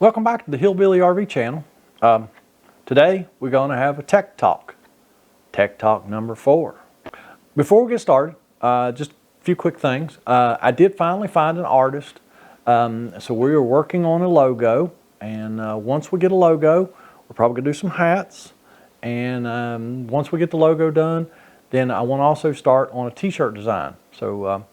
Welcome back to the Hillbilly RV channel. Today we're going to have a tech talk number 4. Before we get started, just a few quick things. I did finally find an artist, so we are working on a logo, and once we get a logo, we're probably going to do some hats, and once we get the logo done, then I want to also start on a t-shirt design. So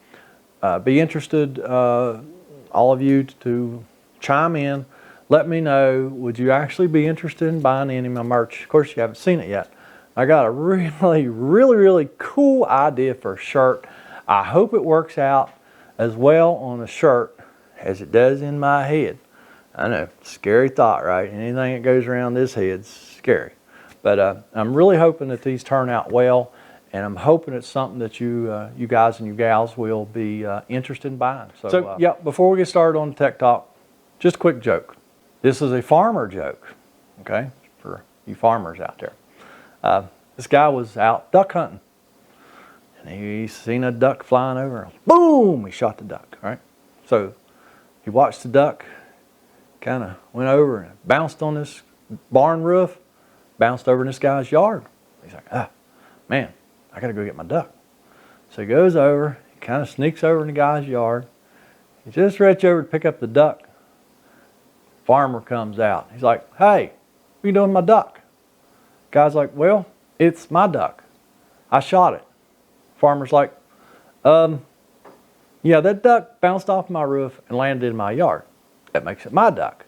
be interested, all of you, to chime in. Let me know, would you actually be interested in buying any of my merch? Of course, you haven't seen it yet. I got a really cool idea for a shirt. I hope it works out as well on a shirt as it does in my head. I know, scary thought, right? Anything that goes around this head's scary. But I'm really hoping that these turn out well, and I'm hoping it's something that you guys and you gals will be interested in buying. So yeah, before we get started on the tech talk, just a quick joke. This is a farmer joke, okay, for you farmers out there. This guy was out duck hunting, and he seen a duck flying over, and boom, he shot the duck, right? So he watched the duck, kind of went over and bounced on this barn roof, bounced over in this guy's yard. He's like, man, I gotta go get my duck. So he goes over, he kind of sneaks over in the guy's yard. He just reaches over to pick up the duck. Farmer comes out. He's like, hey, what are you doing with my duck? Guy's like, well, it's my duck. I shot it. Farmer's like, yeah, that duck bounced off my roof and landed in my yard. That makes it my duck.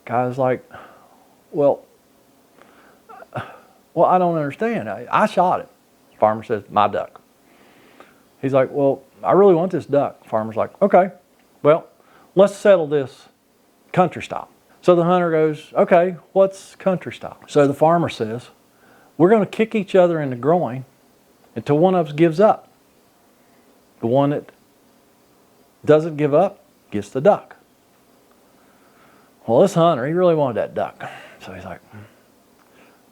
Guy's like, well, I don't understand. I shot it. Farmer says, my duck. He's like, well, I really want this duck. Farmer's like, okay, well, let's settle this country style. So the hunter goes, okay, what's country style? So the farmer says, we're going to kick each other in the groin until one of us gives up. The one that doesn't give up gets the duck. Well, this hunter, he really wanted that duck. So he's like,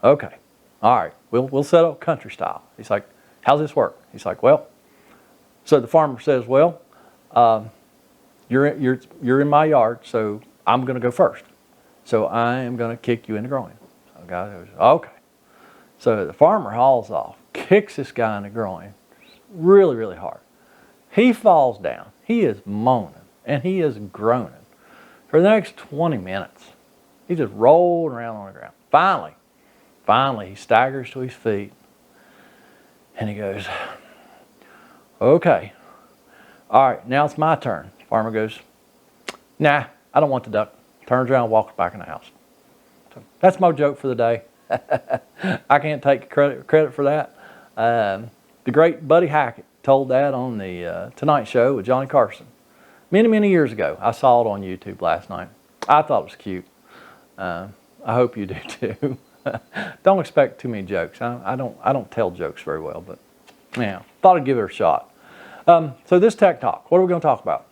okay, all right, we'll settle country style. He's like, how's this work? He's like, well, so the farmer says, well, you're in my yard, so I'm going to go first. So I am going to kick you in the groin. So the guy goes, okay. So the farmer hauls off, kicks this guy in the groin really hard. He falls down. He is moaning and he is groaning for the next 20 minutes. He just rolled around on the ground. Finally, he staggers to his feet and he goes, okay, all right, now it's my turn. The farmer goes, nah, I don't want the duck. Turns around and walks back in the house. So that's my joke for the day. I can't take credit for that. The great Buddy Hackett told that on the Tonight Show with Johnny Carson many years ago. I saw it on YouTube last night. I thought it was cute. I hope you do too. Don't expect too many jokes. I don't tell jokes very well, but yeah, thought I'd give it a shot. So this tech talk, what are we going to talk about?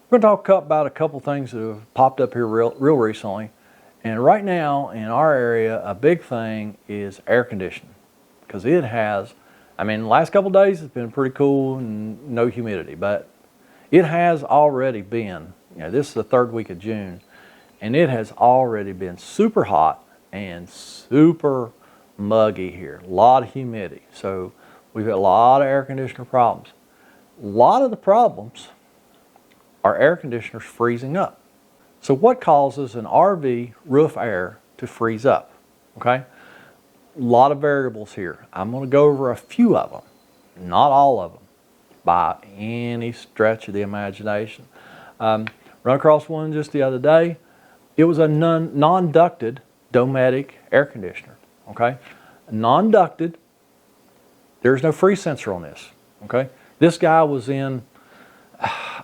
We're going to talk about a couple things that have popped up here real recently. And right now in our area, a big thing is air conditioning. Because it has, I mean, the last couple of days it's been pretty cool and no humidity. But it has already been, this is the 3rd week of June. And it has already been super hot and super muggy here. A lot of humidity. So we've got a lot of air conditioner problems. A lot of the problems are air conditioners freezing up. So what causes an RV roof air to freeze up? Okay, a lot of variables here. I'm going to go over a few of them, not all of them, by any stretch of the imagination. Run across one just the other day. It was a non-ducted Dometic air conditioner. Okay, non-ducted. There's no freeze sensor on this. Okay, this guy was in,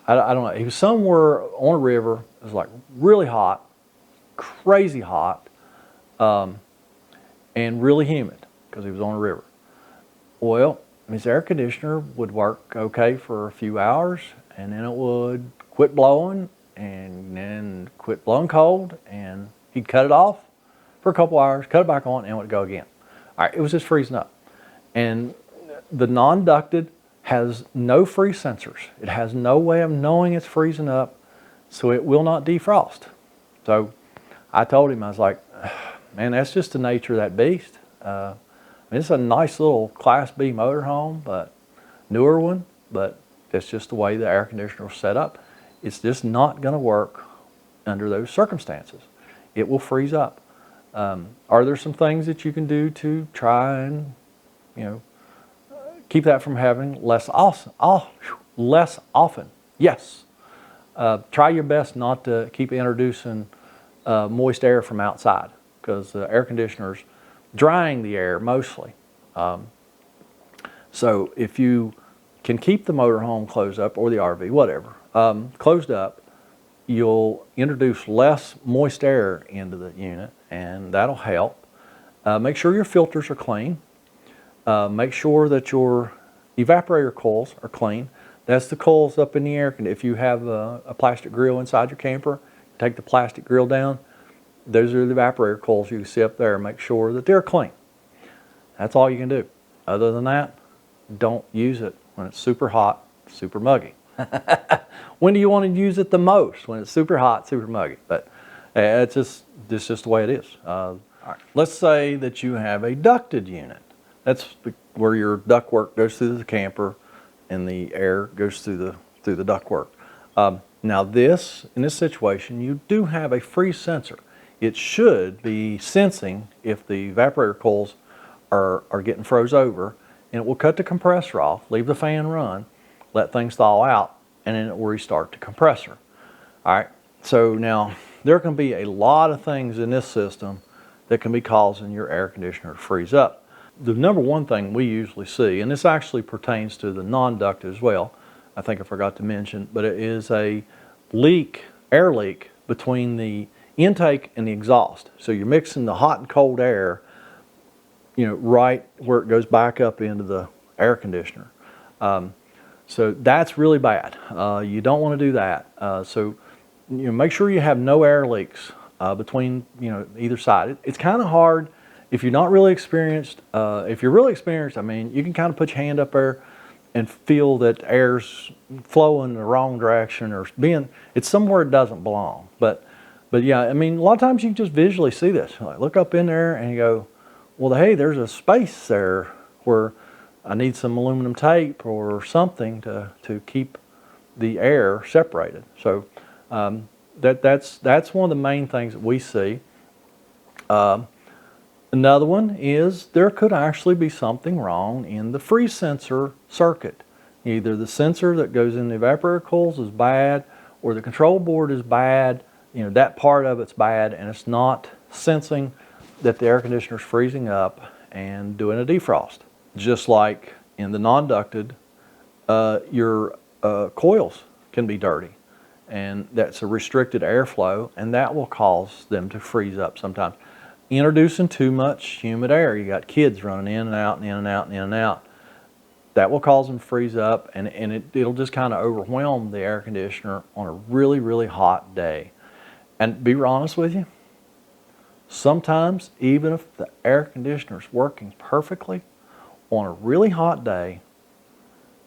I don't know, he was somewhere on a river. It was like really hot, crazy hot, and really humid because he was on a river. Well, his air conditioner would work okay for a few hours, and then it would quit blowing, and then quit blowing cold, and he'd cut it off for a couple hours, cut it back on, and it would go again. All right, it was just freezing up. And the non-ducted has no freeze sensors. It has no way of knowing it's freezing up. so it will not defrost. So I told him, I was like, man, that's just the nature of that beast. It's a nice little Class B motorhome, but newer one, but it's just the way the air conditioner is set up. It's just not going to work under those circumstances. It will freeze up. Are there some things that you can do to try and, keep that from happening less often? Yes. Try your best not to keep introducing moist air from outside, because the air conditioner's drying the air mostly. So if you can keep the motorhome closed up, or the RV, whatever, closed up, you'll introduce less moist air into the unit, and that'll help. Make sure your filters are clean. Make sure that your evaporator coils are clean. That's the coils up in the air. If you have a plastic grill inside your camper, take the plastic grill down. Those are the evaporator coils you can see up there. Make sure that they're clean. That's all you can do. Other than that, don't use it when it's super hot, super muggy. When do you want to use it the most? When it's super hot, super muggy. But it's just the way it is. All right. Let's say that you have a ducted unit. That's where your ductwork goes through the camper and the air goes through the ductwork. Now in this situation, you do have a freeze sensor. It should be sensing if the evaporator coils are getting froze over, and it will cut the compressor off, leave the fan run, let things thaw out, and then it will restart the compressor. All right, so now there can be a lot of things in this system that can be causing your air conditioner to freeze up. The number one thing we usually see, and this actually pertains to the non-ducted as well, I think I forgot to mention, but it is a leak, air leak between the intake and the exhaust. So you're mixing the hot and cold air, right where it goes back up into the air conditioner. So that's really bad. You don't want to do that. So make sure you have no air leaks between either side. It's kind of hard if you're not really experienced. If you're really experienced, you can kind of put your hand up there and feel that air's flowing the wrong direction, or it's somewhere it doesn't belong. But yeah, a lot of times you can just visually see this. Like, look up in there and you go, well, hey, there's a space there where I need some aluminum tape or something to keep the air separated. So that's one of the main things that we see. Another one is there could actually be something wrong in the freeze sensor circuit. Either the sensor that goes in the evaporator coils is bad, or the control board is bad. That part of it's bad, and it's not sensing that the air conditioner is freezing up and doing a defrost. Just like in the non-ducted, your coils can be dirty, and that's a restricted airflow, and that will cause them to freeze up sometimes. Introducing too much humid air, you got kids running in and out and in and out and in and out, that will cause them to freeze up, and it'll just kind of overwhelm the air conditioner on a really, really hot day. And to be honest with you, sometimes even if the air conditioner is working perfectly, on a really hot day,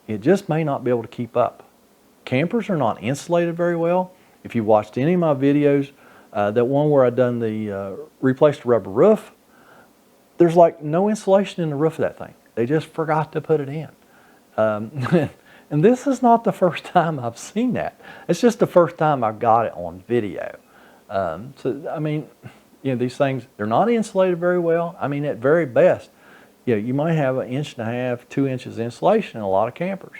it just may not be able to keep up. Campers are not insulated very well. If you watched any of my videos, that one where I done the replaced rubber roof, there's like no insulation in the roof of that thing. They just forgot to put it in. And this is not the first time I've seen that. It's just the first time I've got it on video. These things, they're not insulated very well. At very best, you might have 1.5 inches, 2 inches insulation in a lot of campers.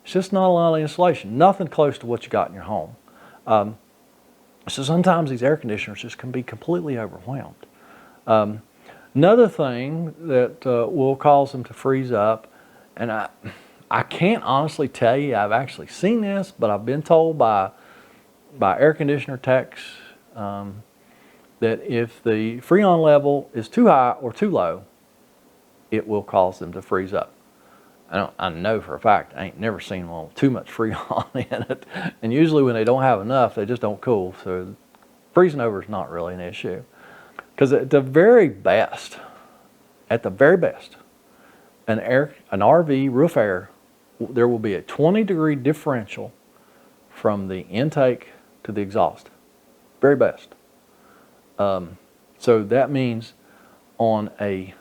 It's just not a lot of insulation. Nothing close to what you got in your home. So sometimes these air conditioners just can be completely overwhelmed. Another thing that will cause them to freeze up, and I can't honestly tell you I've actually seen this, but I've been told by air conditioner techs that if the Freon level is too high or too low, it will cause them to freeze up. I know for a fact I ain't never seen one with too much Freon in it, and usually when they don't have enough, they just don't cool. So freezing over is not really an issue, because at the very best, an RV roof air, there will be a 20-degree differential from the intake to the exhaust. Very best. So that means on a,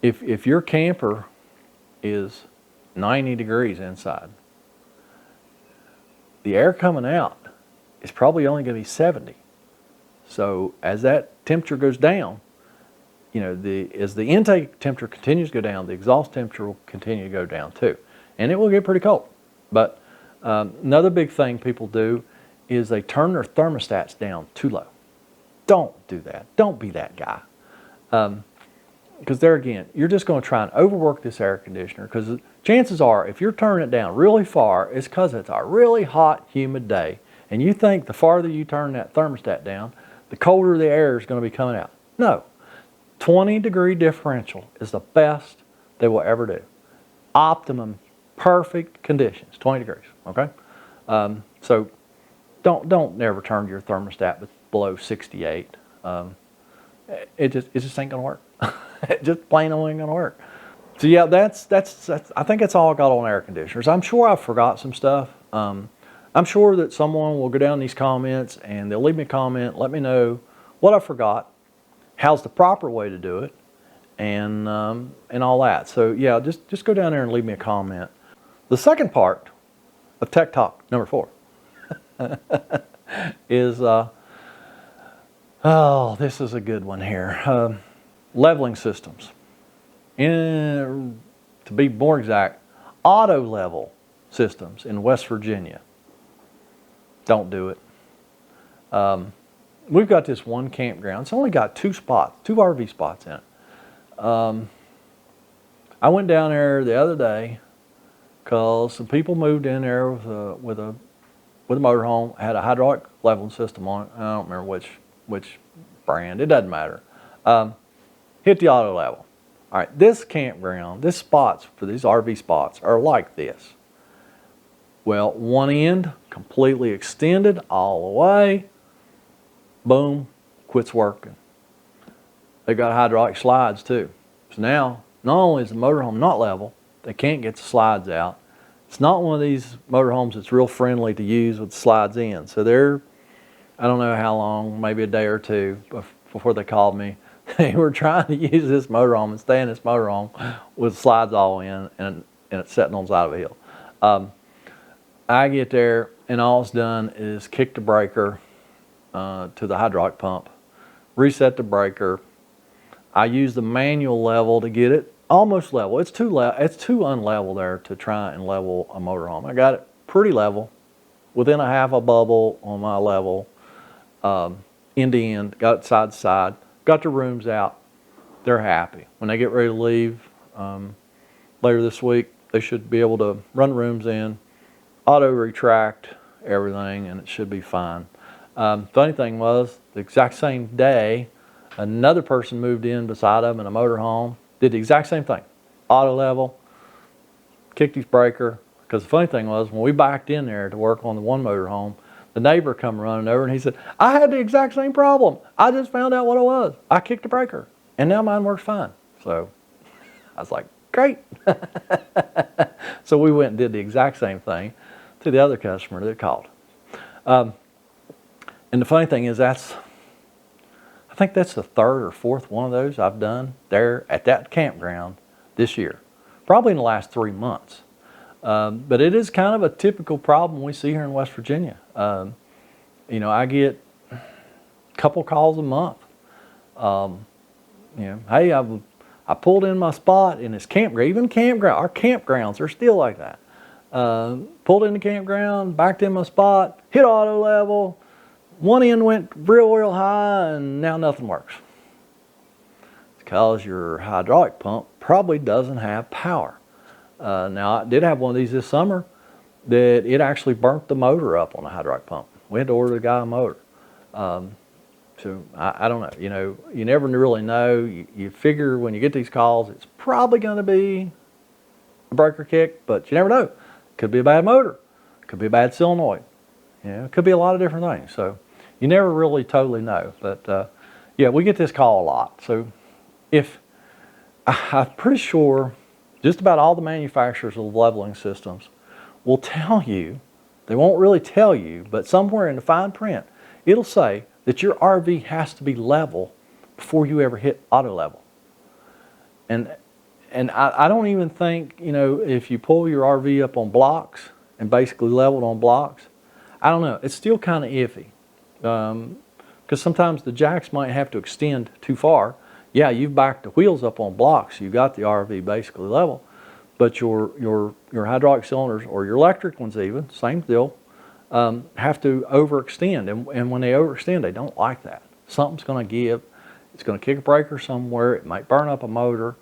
if your camper is 90 degrees inside, the air coming out is probably only going to be 70. So as that temperature goes down, you know, as the intake temperature continues to go down, the exhaust temperature will continue to go down too. And it will get pretty cold. But another big thing people do is they turn their thermostats down too low. Don't do that. Don't be that guy. Because there again, you're just going to try and overwork this air conditioner, because chances are if you're turning it down really far, it's because it's a really hot, humid day. And you think the farther you turn that thermostat down, the colder the air is going to be coming out. No. 20-degree differential is the best they will ever do. Optimum, perfect conditions, 20 degrees, okay? So don't never turn your thermostat below 68. It just ain't gonna work. It just plain old ain't gonna work. So yeah, that's I think that's all I got on air conditioners. I'm sure I forgot some stuff. I'm sure that someone will go down these comments and they'll leave me a comment, let me know what I forgot, how's the proper way to do it, and all that. So yeah, just go down there and leave me a comment. The second part of Tech Talk number 4 is oh, this is a good one here. Leveling systems. To be more exact, auto level systems in West Virginia. Don't do it. We've got this one campground. It's only got 2 spots, 2 RV spots in it. I went down there the other day because some people moved in there with a motorhome, had a hydraulic leveling system on it. I don't remember which brand. It doesn't matter. Hit the auto level. All right, this campground, this spots for these RV spots are like this. Well, one end completely extended all the way. Boom, quits working. They got hydraulic slides too. So now, not only is the motorhome not level, they can't get the slides out. It's not one of these motorhomes that's real friendly to use with the slides in. So they're, I don't know how long, maybe a day or two before they called me. They were trying to use this motorhome and stay in this motorhome with slides all in, and it's sitting on the side of a hill. I get there and all it's done is kick the breaker to the hydraulic pump, reset the breaker. I use the manual level to get it almost level. It's too unlevel there to try and level a motorhome. I got it pretty level, within a half a bubble on my level, end to end, got it side to side, got the rooms out. They're happy. When they get ready to leave later this week, they should be able to run rooms in, auto retract everything, and it should be fine. Funny thing was, the exact same day, another person moved in beside them in a motorhome, did the exact same thing. Auto level, kicked his breaker, because the funny thing was, when we backed in there to work on the one motorhome, the neighbor come running over and he said, I had the exact same problem. I just found out what it was. I kicked the breaker, and now mine works fine. So I was like, great. So we went and did the exact same thing to the other customer that called. And the funny thing is, I think that's the 3rd or 4th one of those I've done there at that campground this year, probably in the last 3 months. But it is kind of a typical problem we see here in West Virginia. You know, I get a couple calls a month. You know, hey, I pulled in my spot in this campground. Even campground, our campgrounds are still like that. Pulled in the campground, backed in my spot, hit auto level. One end went real high, and now nothing works. It's because your hydraulic pump probably doesn't have power. Now, I did have one of these this summer that it actually burnt the motor up on the hydraulic pump. We had to order the guy a motor. So I don't know. You know, you never really know. You figure when you get these calls, it's probably going to be a breaker kick, but you never know. Could be a bad motor. Could be a bad solenoid. You know, it could be a lot of different things. So you never really totally know. But yeah, we get this call a lot. So I'm pretty sure just about all the manufacturers of leveling systems will tell you They won't really tell you, but somewhere in the fine print, it'll say that your RV has to be level before you ever hit auto level. And I don't even think, you know, if you pull your RV up on blocks and basically leveled on blocks, I don't know, it's still kind of iffy. Because sometimes the jacks might have to extend too far. Yeah, you've backed the wheels up on blocks, you got the RV basically level, but your hydraulic cylinders, or your electric ones even, same deal, have to overextend. And when they overextend, they don't like that. Something's going to give. It's going to kick a breaker somewhere. It might burn up a motor.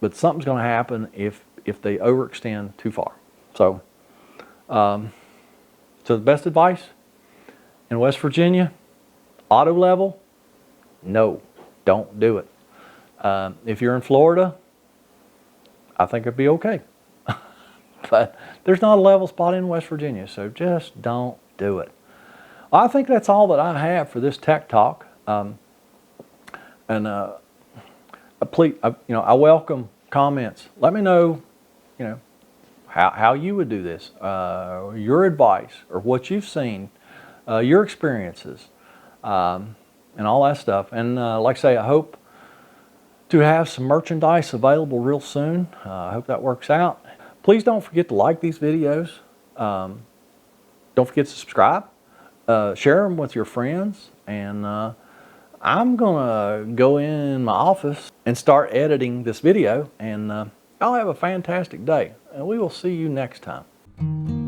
But something's going to happen if they overextend too far. So, so the best advice in West Virginia, auto level, no, don't do it. If you're in Florida, I think it'd be okay. But there's not a level spot in West Virginia, so just don't do it. I think that's all that I have for this tech talk. Please, you know, I welcome comments. Let me know, you know, how you would do this, your advice, or what you've seen, your experiences, and all that stuff. And like I say, I hope to have some merchandise available real soon. I hope that works out. Please don't forget to like these videos. Don't forget to subscribe. Share them with your friends. And I'm gonna go in my office and start editing this video, and I'll have a fantastic day, and we will see you next time.